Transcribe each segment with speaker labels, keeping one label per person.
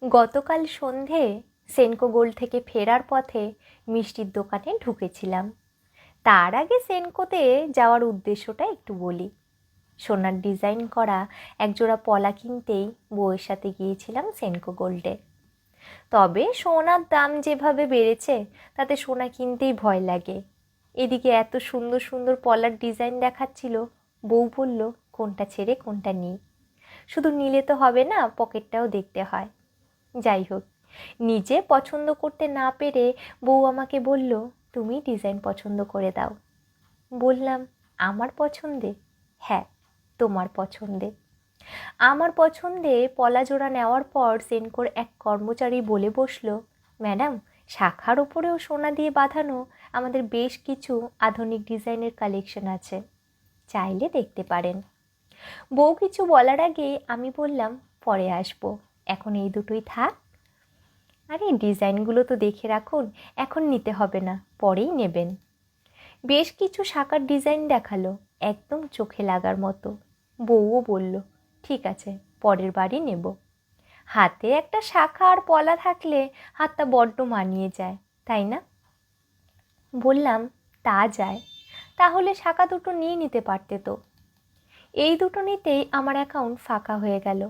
Speaker 1: গতকাল সন্ধে সেনকো গোল্ড থেকে ফেরার পথে মিষ্টির দোকানে ঢুকেছিলাম। তার আগে সেনকোতে যাওয়ার উদ্দেশ্যটা একটু বলি। সোনার ডিজাইন করা একজোড়া পলা কিনতেই বউয়ের সাথে গিয়েছিলাম সেনকো গোল্ডে। তবে সোনার দাম যেভাবে বেড়েছে তাতে সোনা কিনতেই ভয় লাগে। এদিকে এত সুন্দর সুন্দর পলার ডিজাইন দেখাচ্ছিল, বউ বলল কোনটা ছেড়ে কোনটা নিই। শুধু নিলে তো হবে না, পকেটটাও দেখতে হয়। যাই হোক, নিজে পছন্দ করতে না পেরে বউ আমাকে বলল, তুমি ডিজাইন পছন্দ করে দাও। বললাম, আমার পছন্দে? হ্যাঁ, তোমার পছন্দে। আমার পছন্দে পলা জোড়া নেওয়ার পর সেনকোর এক কর্মচারী বলে বসলো, ম্যাডাম, শাখার ওপরেও সোনা দিয়ে বাঁধানো আমাদের বেশ কিছু আধুনিক ডিজাইনের কালেকশন আছে, চাইলে দেখতে পারেন। বউ কিছু বলার আগে আমি বললাম, পরে আসবো, এখন এই দুটোই থাক। আরে ডিজাইনগুলো তো দেখে রাখুন, এখন নিতে হবে না, পরেই নেবেন। বেশ কিছু শাখার ডিজাইন দেখালো, একদম চোখে লাগার মতো। বউও বলল, ঠিক আছে, পরের বারই নেব। হাতে একটা শাখা আর পলা থাকলে হাতটা বড্ড মানিয়ে যায়, তাই না? বললাম, তা যায়, তাহলে শাখা দুটো নিয়ে নিতে পারতে তো। এই দুটো নিতেই আমার অ্যাকাউন্ট ফাঁকা হয়ে গেল।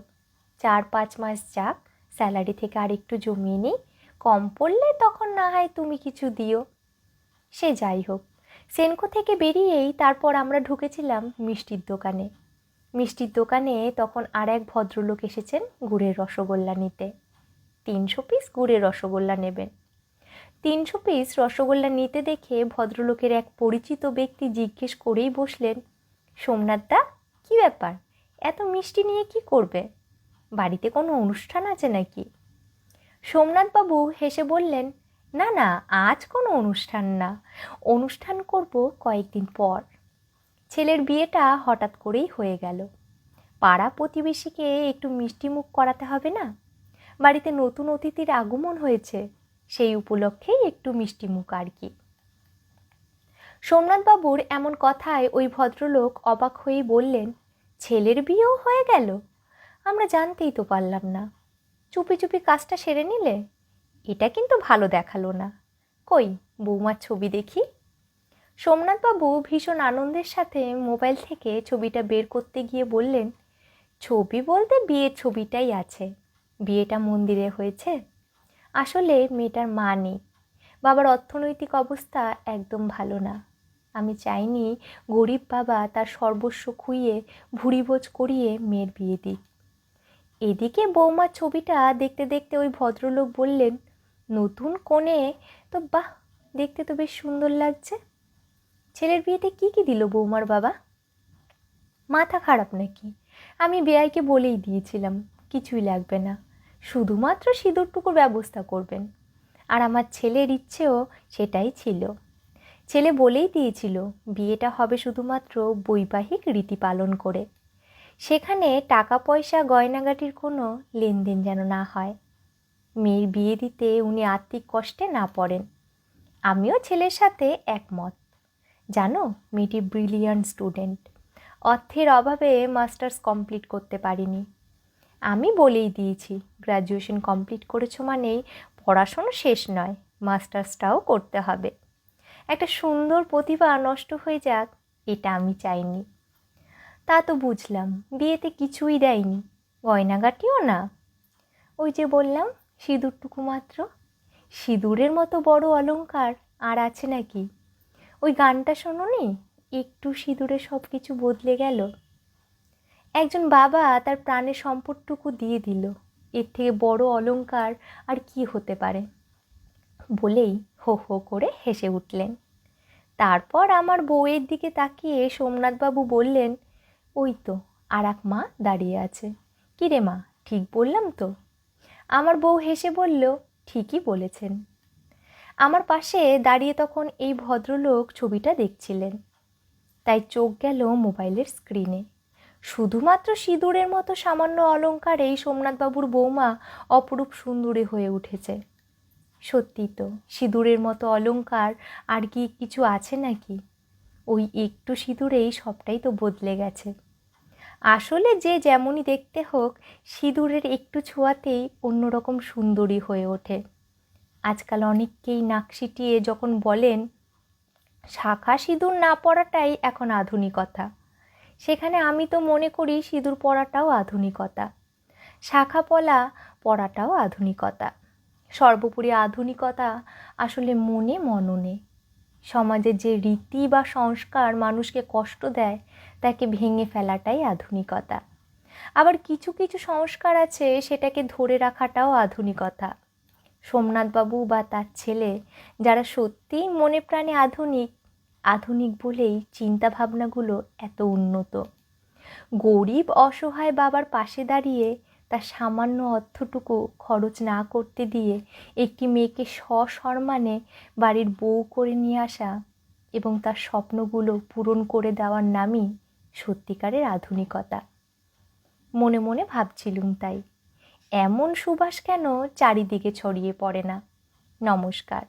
Speaker 1: 4-5 মাস যাক, স্যালারি থেকে আর একটু জমিয়ে নিই, কম পড়লে তখন না হয় তুমি কিছু দিও। সে যাই হোক, সেনকো থেকে বেরিয়েই তারপর আমরা ঢুকেছিলাম মিষ্টির দোকানে। মিষ্টির দোকানে তখন আর এক ভদ্রলোক এসেছেন গুড়ের রসগোল্লা নিতে। 300 পিস গুড়ের রসগোল্লা নেবেন। 300 পিস রসগোল্লা নিতে দেখে ভদ্রলোকের এক পরিচিত ব্যক্তি জিজ্ঞেস করেই বসলেন, সোমনাথ দা, কী ব্যাপার, এত মিষ্টি নিয়ে কি করবে? বাড়িতে কোনো অনুষ্ঠান আছে নাকি? সোমনাথবাবু হেসে বললেন, না না, আজ কোনো অনুষ্ঠান না, অনুষ্ঠান করব কয়েকদিন পর। ছেলের বিয়েটা হঠাৎ করেই হয়ে গেল, পাড়া প্রতিবেশীকে একটু মিষ্টি মুখ করাতে হবে না? বাড়িতে নতুন অতিথির আগমন হয়েছে, সেই উপলক্ষেই একটু মিষ্টি মুখ আর কি। সোমনাথবাবুর এমন কথায় ওই ভদ্রলোক অবাক হয়েই বললেন, ছেলের বিয়েও হয়ে গেল? আমরা জানতেই তো পারলাম না। চুপি চুপি কাজটা সেরে নিলে? এটা কিন্তু ভালো দেখালো না। কই, বৌমার ছবি দেখি। সোমনাথবাবু ভীষণ আনন্দের সাথে মোবাইল থেকে ছবিটা বের করতে গিয়ে বললেন, ছবি বলতে বিয়ের ছবিটাই আছে। বিয়েটা মন্দিরে হয়েছে। আসলে মেয়েটার মা নেই, বাবার অর্থনৈতিক অবস্থা একদম ভালো না। আমি চাইনি গরিব বাবা তার সর্বস্ব খুইয়ে ভুরিভোজ করিয়ে মেয়ের বিয়ে দিক। এদিকে বৌমার ছবিটা দেখতে দেখতে ওই ভদ্রলোক বললেন, নতুন কনে তো বাহ, দেখতে তো বেশ সুন্দর লাগছে। ছেলের বিয়েতে কি কি দিল বৌমার বাবা? মাথা খারাপ নাকি? আমি বেয়াইকে বলেই দিয়েছিলাম কিছুই লাগবে না, শুধুমাত্র সিঁদুরটুকুর ব্যবস্থা করবেন। আর আমার ছেলের ইচ্ছেও সেটাই ছিল। ছেলে বলেই দিয়েছিল বিয়েটা হবে শুধুমাত্র বৈবাহিক রীতি পালন করে, সেখানে টাকা পয়সা গয়নাগাটির কোনো লেনদেন যেন না হয়। মেয়ের বিয়ে দিতে উনি আর্থিক কষ্টে না পড়েন। আমিও ছেলের সাথে একমত। জানো, মেয়েটি ব্রিলিয়ান্ট স্টুডেন্ট, অর্থের অভাবে মাস্টার্স কমপ্লিট করতে পারিনি। আমি বলেই দিয়েছি, গ্র্যাজুয়েশন কমপ্লিট করেছো মানেই পড়াশোনা শেষ নয়, মাস্টার্সটাও করতে হবে। একটা সুন্দর প্রতিভা নষ্ট হয়ে যাক, এটা আমি চাইনি। তা তো বুঝলাম, বিয়েতে কিছুই দেয়নি, গয়নাগাটিও না। ওই যে বললাম, সিঁদুরটুকু মাত্র। সিঁদুরের মতো বড় অলংকার আর আছে নাকি? ওই গানটা শোনোনি, একটু সিঁদুরে সব কিছু বদলে গেল। একজন বাবা তার প্রাণের সম্পদটুকু দিয়ে দিল, এর থেকে বড় অলংকার আর কি হতে পারে? বলেই হো হো করে হেসে উঠলেন। তারপর আমার বউয়ের দিকে তাকিয়ে সোমনাথবাবু বললেন, ওই তো আর এক মা দাঁড়িয়ে আছে। কী রে মা, ঠিক বললাম তো? আমার বউ হেসে বলল, ঠিকই বলেছেন। আমার পাশে দাঁড়িয়ে তখন এই ভদ্রলোক ছবিটা দেখছিলেন, তাই চোখ গেল মোবাইলের স্ক্রিনে। শুধুমাত্র সিঁদুরের মতো সামান্য অলংকারেই সোমনাথবাবুর বৌমা অপরূপ সুন্দরী হয়ে উঠেছে। সত্যি তো, সিঁদুরের মতো অলংকার আর কি কিছু আছে নাকি? ওই একটু সিঁদুরেই সবটাই তো বদলে গেছে। আসলে যে যেমনই দেখতে হোক, সিঁদুরের একটু ছোঁয়াতেই অন্যরকম সুন্দরী হয়ে ওঠে। আজকাল অনেককেই নাক সিটিয়ে যখন বলেন শাঁখা সিঁদুর না পরাটাই এখন আধুনিকতা, সেখানে আমি তো মনে করি সিঁদুর পরাটাও আধুনিকতা, শাঁখা পরাটাও আধুনিকতা। সর্বোপরি আধুনিকতা আসলে মনে মননে। সমাজের যে রীতি বা সংস্কার মানুষকে কষ্ট দেয় তাকে ভেঙে ফেলাটাই আধুনিকতা। আবার কিছু কিছু সংস্কার আছে সেটাকে ধরে রাখাটাও আধুনিকতা। সোমনাথবাবু বা তার ছেলে যারা সত্যিই মনে প্রাণে আধুনিক, আধুনিক বলেই চিন্তাভাবনাগুলো এত উন্নত। গরিব অসহায় বাবার পাশে দাঁড়িয়ে তার সামান্য অর্থটুকু খরচ না করতে দিয়ে একটি মেয়েকে সসম্মানে বাড়ির বউ করে নিয়ে আসা এবং তার স্বপ্নগুলো পূরণ করে দেওয়ার নামই সত্যিকারের আধুনিকতা। মনে মনে ভাবছিলুম তাই, এমন সুবাস কেন চারিদিকে ছড়িয়ে পড়ে না। নমস্কার।